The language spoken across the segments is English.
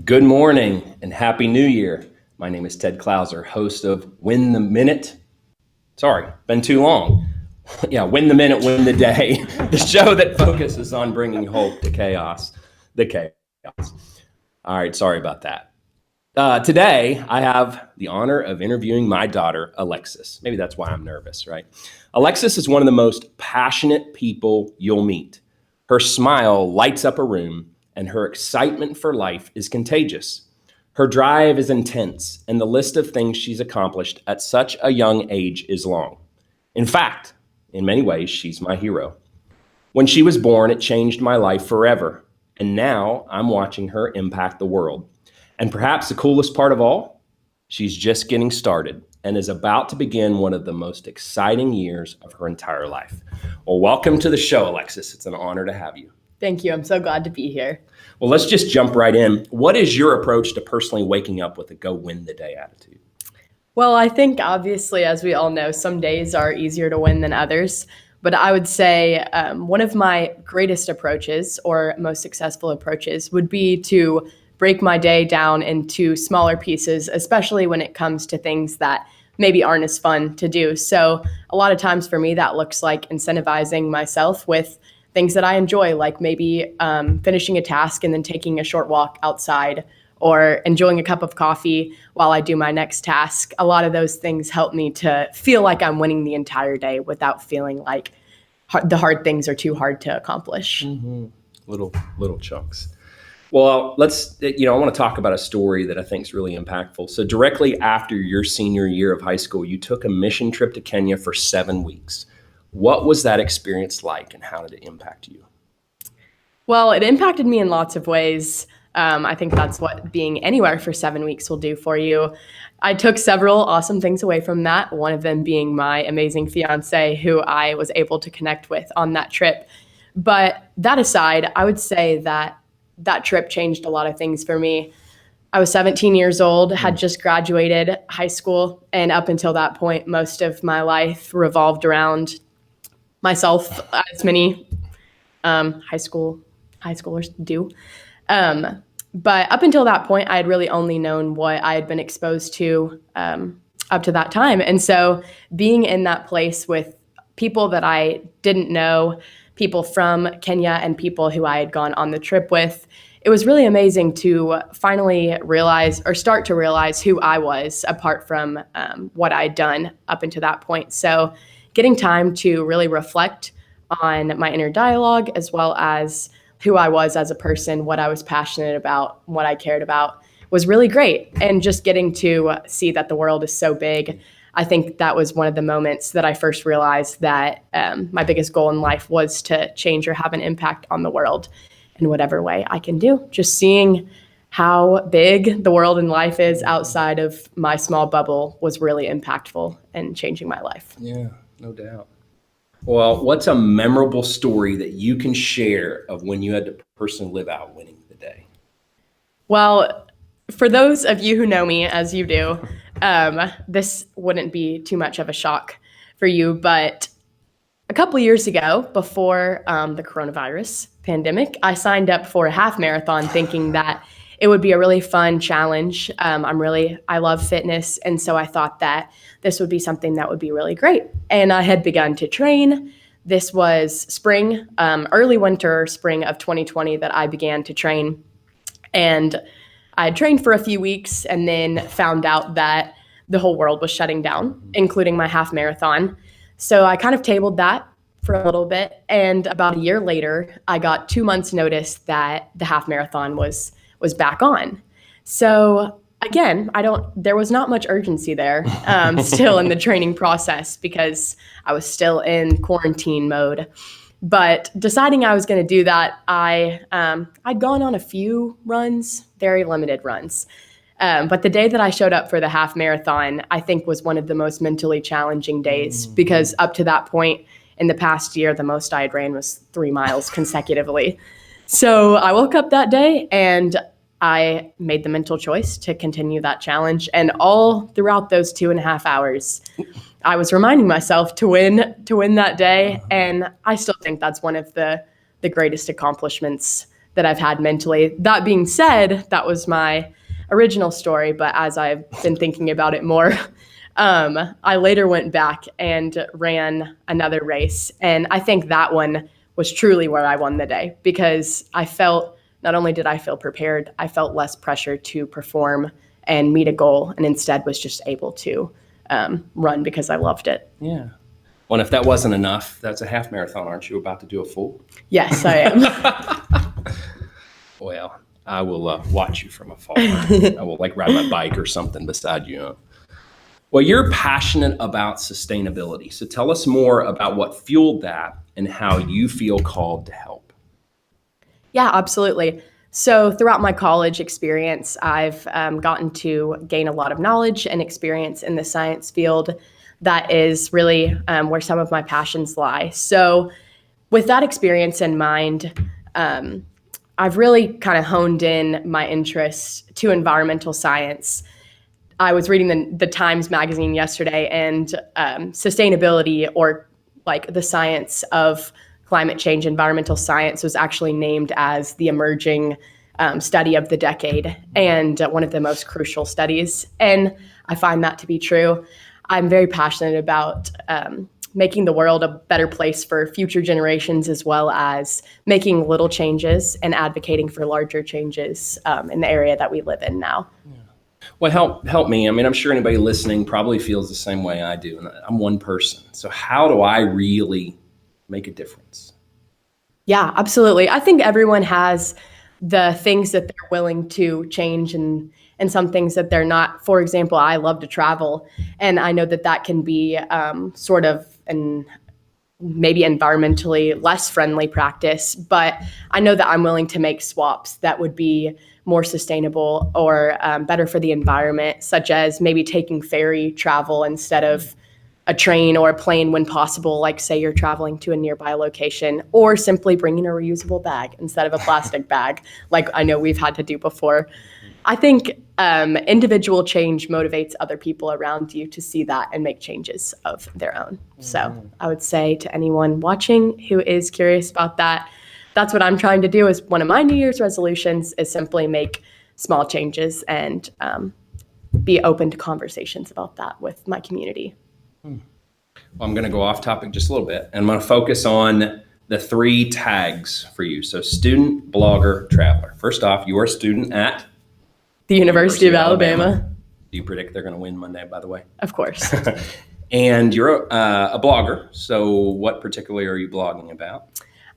Good morning and Happy New Year. My name is Ted Clouser, host of Win the Minute. Sorry, been too long. Yeah, Win the Minute, Win the Day, the show that focuses on bringing hope to chaos, the chaos. All right, sorry about that. Today, I have the honor of interviewing my daughter, Alexis. Maybe that's why I'm nervous, right? Alexis is one of the most passionate people you'll meet. Her smile lights up a room, and her excitement for life is contagious. Her drive is intense, and the list of things she's accomplished at such a young age is long. In fact, in many ways, she's my hero. When she was born, it changed my life forever, and now I'm watching her impact the world. And perhaps the coolest part of all, she's just getting started and is about to begin one of the most exciting years of her entire life. Well, welcome to the show, Alexis. It's an honor to have you. Thank you. I'm so glad to be here. Well, let's just jump right in. What is your approach to personally waking up with a go win the day attitude? Well, I think obviously, as we all know, some days are easier to win than others. But I would say one of my greatest approaches or most successful approaches would be to break my day down into smaller pieces, especially when it comes to things that maybe aren't as fun to do. So a lot of times for me, that looks like incentivizing myself with things that I enjoy, like maybe finishing a task and then taking a short walk outside or enjoying a cup of coffee while I do my next task. A lot of those things help me to feel like I'm winning the entire day without feeling like the hard things are too hard to accomplish. Mm-hmm. Little chunks. Well, I want to talk about a story that I think is really impactful. So directly after your senior year of high school, you took a mission trip to Kenya for 7 weeks. What was that experience like and how did it impact you? Well, it impacted me in lots of ways. I think that's what being anywhere for 7 weeks will do for you. I took several awesome things away from that, one of them being my amazing fiance, who I was able to connect with on that trip. But that aside, I would say that trip changed a lot of things for me. I was 17 years old, had just graduated high school, and up until that point, most of my life revolved around myself, as many high schoolers do. But up until that point, I had really only known what I had been exposed to up to that time. And so being in that place with people that I didn't know, people from Kenya and people who I had gone on the trip with, it was really amazing to finally start to realize who I was apart from what I'd done up until that point. So getting time to really reflect on my inner dialogue as well as who I was as a person, what I was passionate about, what I cared about was really great. And just getting to see that the world is so big, I think that was one of the moments that I first realized that my biggest goal in life was to change or have an impact on the world in whatever way I can do. Just seeing how big the world and life is outside of my small bubble was really impactful and changing my life. Yeah, no doubt. Well, what's a memorable story that you can share of when you had to personally live out winning the day? Well, for those of you who know me, as you do, this wouldn't be too much of a shock for you, but a couple years ago, before the coronavirus pandemic, I signed up for a half marathon thinking that it would be a really fun challenge. I love fitness, and so I thought that this would be something that would be really great. And I had begun to train. This was spring, early winter, spring of 2020 that I began to train. And I had trained for a few weeks and then found out that the whole world was shutting down, including my half marathon. So I kind of tabled that for a little bit. And about a year later, I got 2 months notice that the half marathon was back on. So again, there was not much urgency there still in the training process because I was still in quarantine mode. But deciding I was going to do that, I'd gone on a few runs, very limited runs. But the day that I showed up for the half marathon, I think was one of the most mentally challenging days because up to that point in the past year, the most I had ran was 3 miles consecutively. So I woke up that day and I made the mental choice to continue that challenge. And all throughout those 2.5 hours, I was reminding myself to win that day. And I still think that's one of the greatest accomplishments that I've had mentally. That being said, that was my original story, but as I've been thinking about it more, I later went back and ran another race. And I think that one was truly where I won the day, because I felt, not only did I feel prepared, I felt less pressure to perform and meet a goal, and instead was just able to run because I loved it. Yeah. Well, if that wasn't enough, that's a half marathon. Aren't you about to do a full? Yes, I am. Well, I will watch you from afar. I will ride my bike or something beside you. Well, you're passionate about sustainability. So tell us more about what fueled that and how you feel called to help. Yeah, absolutely. So throughout my college experience, I've gotten to gain a lot of knowledge and experience in the science field. That is really where some of my passions lie. So with that experience in mind, I've really kind of honed in my interest to environmental science. I was reading the Times magazine yesterday, and sustainability, or the science of climate change, environmental science, was actually named as the emerging study of the decade, and one of the most crucial studies. And I find that to be true. I'm very passionate about making the world a better place for future generations, as well as making little changes and advocating for larger changes in the area that we live in now. Well, help me. I mean, I'm sure anybody listening probably feels the same way I do. And I'm one person. So how do I really make a difference? Yeah, absolutely. I think everyone has the things that they're willing to change, and some things that they're not. For example, I love to travel, and I know that can be sort of an maybe environmentally less friendly practice, but I know that I'm willing to make swaps that would be more sustainable or better for the environment, such as maybe taking ferry travel instead of a train or a plane when possible, like say you're traveling to a nearby location, or simply bringing a reusable bag instead of a plastic bag, like I know we've had to do before. I think individual change motivates other people around you to see that and make changes of their own. So I would say to anyone watching who is curious about that, that's what I'm trying to do. Is one of my New Year's resolutions is simply make small changes and be open to conversations about that with my community. Well, I'm going to go off topic just a little bit, and I'm going to focus on the 3 tags for you. So student, blogger, traveler. First off, you are a student at the University of Alabama. Do you predict they're going to win Monday, by the way? Of course. And you're a blogger. So what particularly are you blogging about?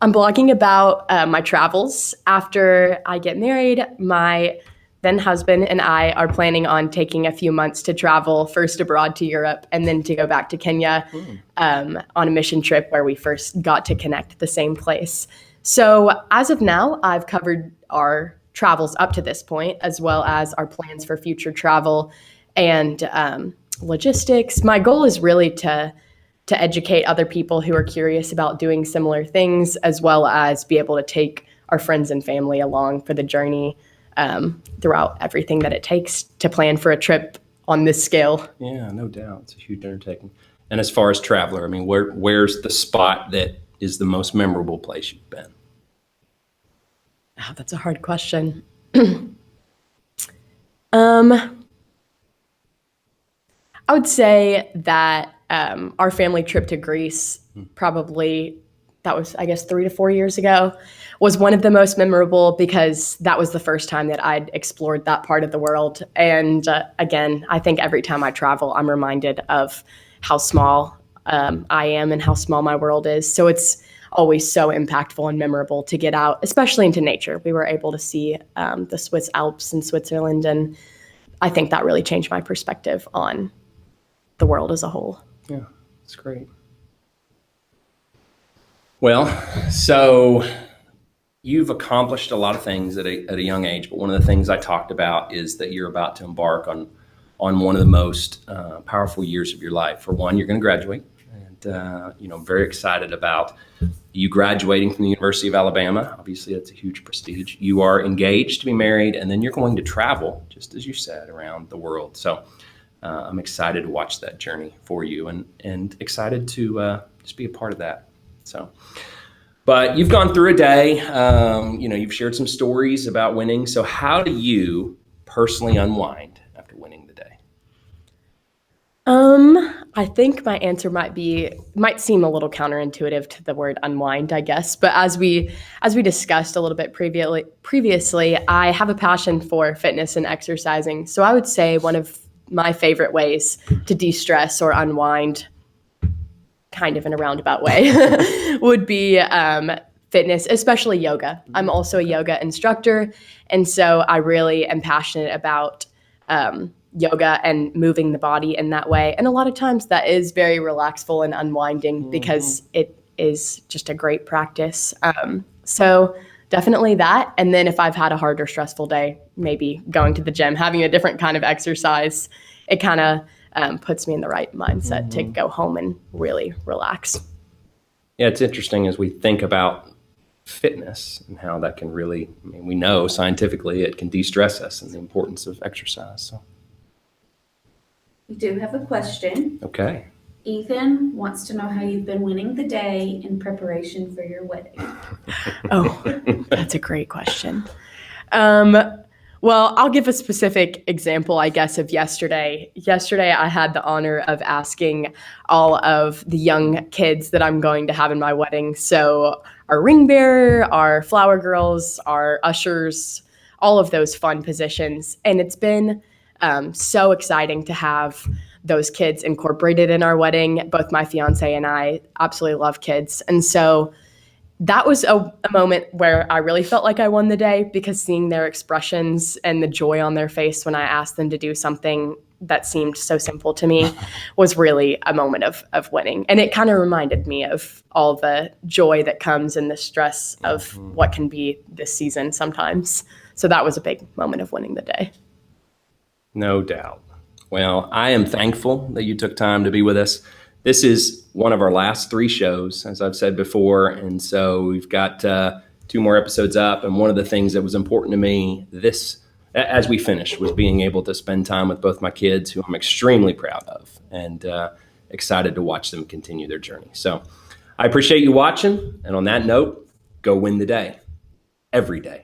I'm blogging about my travels. After I get married, my then husband and I are planning on taking a few months to travel, first abroad to Europe and then to go back to Kenya on a mission trip where we first got to connect the same place. So as of now, I've covered our travels up to this point, as well as our plans for future travel and logistics. My goal is really to educate other people who are curious about doing similar things, as well as be able to take our friends and family along for the journey throughout everything that it takes to plan for a trip on this scale. Yeah, no doubt. It's a huge undertaking. And as far as traveler, I mean, where's the spot that is the most memorable place you've been? Oh, that's a hard question. I would say that our family trip to Greece, probably that was, I guess, 3 to 4 years ago, was one of the most memorable, because that was the first time that I'd explored that part of the world. And again, I think every time I travel, I'm reminded of how small I am and how small my world is. So it's always so impactful and memorable to get out, especially into nature. We were able to see the Swiss Alps in Switzerland, and I think that really changed my perspective on the world as a whole. Yeah, that's great. Well, so you've accomplished a lot of things at a young age, but one of the things I talked about is that you're about to embark on one of the most powerful years of your life. For one, you're going to graduate, and I'm very excited about you graduating from the University of Alabama. Obviously, that's a huge prestige. You are engaged to be married, and then you're going to travel, just as you said, around the world. So I'm excited to watch that journey for you, and excited to just be a part of that. So, But you've gone through a day. You've shared some stories about winning. So how do you personally unwind after winning the day? I think my answer might seem a little counterintuitive to the word unwind, I guess. But as we discussed a little bit previously, I have a passion for fitness and exercising. So I would say one of my favorite ways to de-stress or unwind, kind of in a roundabout way, would be fitness, especially yoga. I'm also a yoga instructor, and so I really am passionate about yoga and moving the body in that way. And a lot of times that is very relaxful and unwinding because it is just a great practice. So definitely that. And then if I've had a hard or stressful day, maybe going to the gym, having a different kind of exercise, it kind of puts me in the right mindset to go home and really relax. Yeah, it's interesting as we think about fitness and how that can really, we know scientifically it can de-stress us and the importance of exercise. So. We do have a question. Okay. Ethan wants to know how you've been winning the day in preparation for your wedding. Oh, that's a great question. Well, I'll give a specific example, I guess, of yesterday. Yesterday, I had the honor of asking all of the young kids that I'm going to have in my wedding. So our ring bearer, our flower girls, our ushers, all of those fun positions. And it's been so exciting to have those kids incorporated in our wedding. Both my fiance and I absolutely love kids. And so that was a moment where I really felt like I won the day, because seeing their expressions and the joy on their face when I asked them to do something that seemed so simple to me was really a moment of winning. And it kind of reminded me of all the joy that comes in the stress of what can be this season sometimes. So that was a big moment of winning the day. No doubt. Well, I am thankful that you took time to be with us. This is one of our last 3 shows, as I've said before. And so we've got 2 more episodes up. And one of the things that was important to me as we finished was being able to spend time with both my kids, who I'm extremely proud of and excited to watch them continue their journey. So I appreciate you watching. And on that note, go win the day every day.